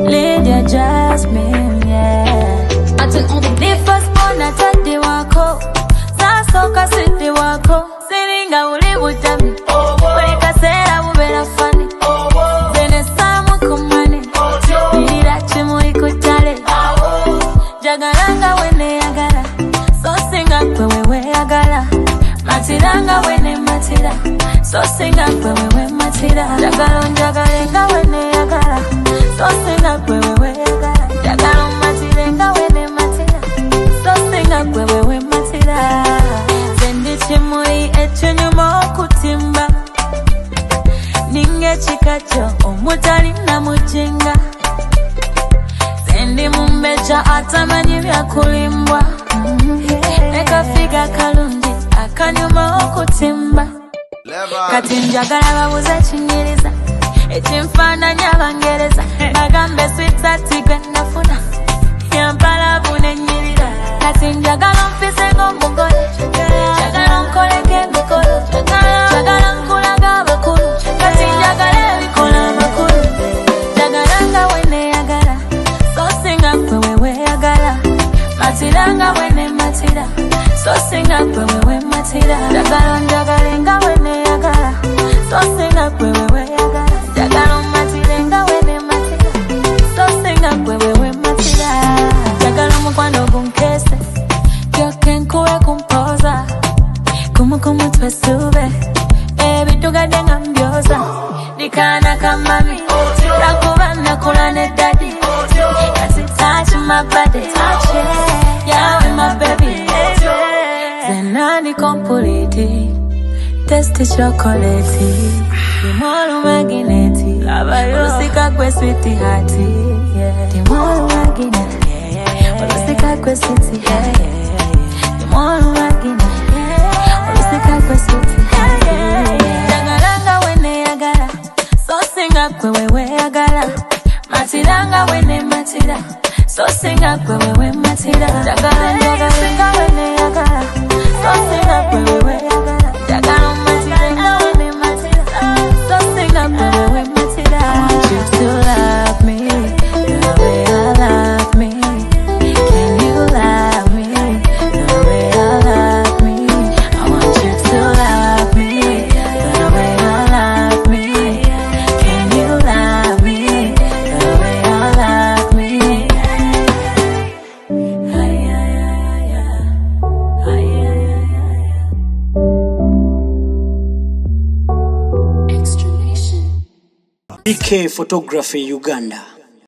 Lydia Jasmine, yeah. I took all the first born at the wako. Sasoka city wako. Sininga uli bujami. Weka sera ubera fani. Zene samu kumani. Nira chimuri kutale. Jagaranga wene agara. So singa kwewe agara. Matiranga wene matira. So singa kwewe matira. Jagarenga wene agara. So singa kwewe agara. Jagaron wene matira. So singa kwewe matira. Zendi chimuri echunyumo kutimba. Ninge chikacho omutali na mujinga. Zendi mumbecha atamanyi vya kulimbwa. Neka figa kalungi akanyuma okutimba. Kati njagala babuze chinyiriza. Echimfana nyabangereza. Bagambe sweet atigwe nafuna. Yampala bune nyirira. Kati njagala mfise ngomugole. Njagala nkoleke mikolo. Njagala nkulaga bakulu. Kati njagala ebikola bakulu. Jagalanga wene yagala. So singa kwewe yagala. Matiranga wene matira. So singa kwewe matira. Jagalenga wene yagala. So singa kwewe yagala. Jagalo matirenga wene matira. So singa kwewe matira. Jagalo mukwano gunkese. Kyoke nkure kumpoza. Kumu twesube. Ebitugadde nga mbyoza. Dikana kamami. Takubana kulane daddy. As it touch my body. Yeah, my baby. Zenani complete. Testi chocolate. Timoro magineti. Ulusika kwe sweetie hearty. Timoro magineti. Ulusika kwe sweetie hearty. Timoro magineti. Ulusika kwe sweetie hearty. Jagalanga wene yagala. So singa kwewe yagala. Matiranga wene matira. So singa kwewe matira. Jagalanga wene yagala. So singa kwewe yagala. Jagalo matirenga wene matira. So singa kwewe matira. I want you to love me the way I love me. Can you love me the way I love me? I want you to love me the way I love me. Can you love me the way I love me? BK Photography Uganda.